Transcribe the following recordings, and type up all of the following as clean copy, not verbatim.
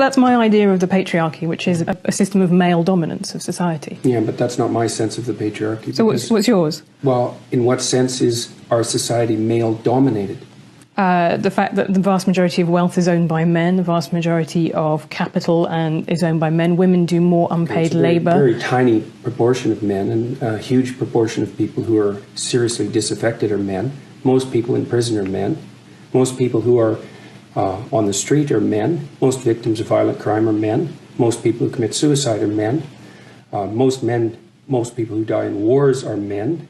That's my idea of the patriarchy, which is a system of male dominance of society. Yeah, but that's not my sense of the patriarchy. So what's yours? Well, in what sense is our society male-dominated? The fact that the vast majority of wealth is owned by men, the vast majority of capital is owned by men. Women do more unpaid labour. Very tiny proportion of men, and a huge proportion of people who are seriously disaffected are men. Most people in prison are men. Most people who are on the street are men. Most victims of violent crime are men. Most people who commit suicide are men. Most people who die in wars are men.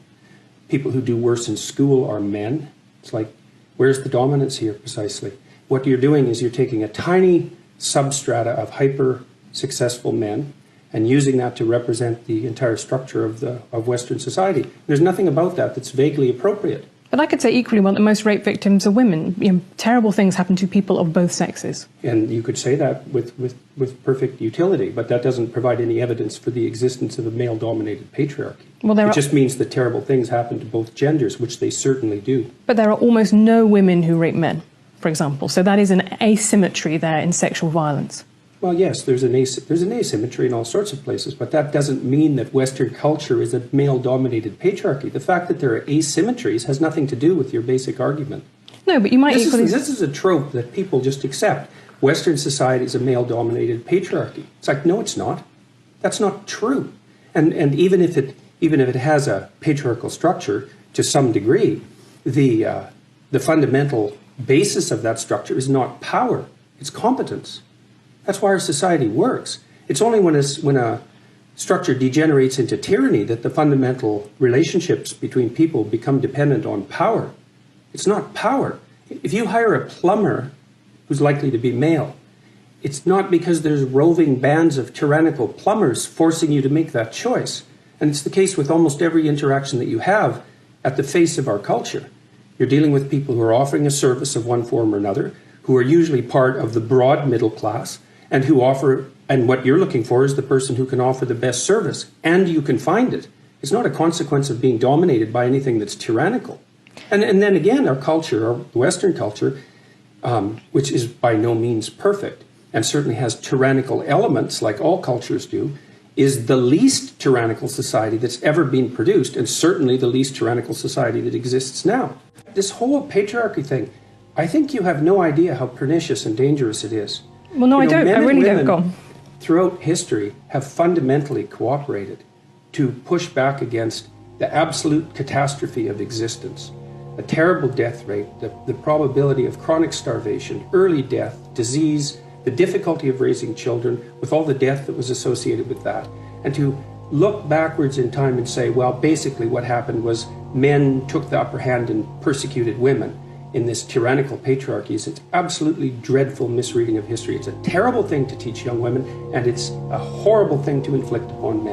People who do worse in school are men. It's like, where's the dominance here precisely? What you're doing is you're taking a tiny substrata of hyper-successful men and using that to represent the entire structure of Western society. There's nothing about that that's vaguely appropriate. But I could say equally well that most rape victims are women. Terrible things happen to people of both sexes. And you could say that with perfect utility, but that doesn't provide any evidence for the existence of a male-dominated patriarchy. Well, it just means that terrible things happen to both genders, which they certainly do. But there are almost no women who rape men, for example. So that is an asymmetry there in sexual violence. Well, yes, there's an asymmetry in all sorts of places, but that doesn't mean that Western culture is a male-dominated patriarchy. The fact that there are asymmetries has nothing to do with your basic argument. No, but you might equally... This is a trope that people just accept. Western society is a male-dominated patriarchy. It's like, no, it's not. That's not true. And even if it has a patriarchal structure to some degree, the fundamental basis of that structure is not power, it's competence. That's why our society works. It's only when a structure degenerates into tyranny that the fundamental relationships between people become dependent on power. It's not power. If you hire a plumber who's likely to be male, it's not because there's roving bands of tyrannical plumbers forcing you to make that choice. And it's the case with almost every interaction that you have at the face of our culture. You're dealing with people who are offering a service of one form or another, who are usually part of the broad middle class, and what you're looking for is the person who can offer the best service, and you can find it. It's not a consequence of being dominated by anything that's tyrannical. And then again, our culture, our Western culture, which is by no means perfect, and certainly has tyrannical elements like all cultures do, is the least tyrannical society that's ever been produced, and certainly the least tyrannical society that exists now. This whole patriarchy thing, I think you have no idea how pernicious and dangerous it is. Well, no, I don't. I really don't. Go on. Throughout history have fundamentally cooperated to push back against the absolute catastrophe of existence. A terrible death rate, the probability of chronic starvation, early death, disease, the difficulty of raising children with all the death that was associated with that. And to look backwards in time and say, well, basically what happened was men took the upper hand and persecuted women in this tyrannical patriarchy. It's absolutely dreadful misreading of history. It's a terrible thing to teach young women, and it's a horrible thing to inflict upon men.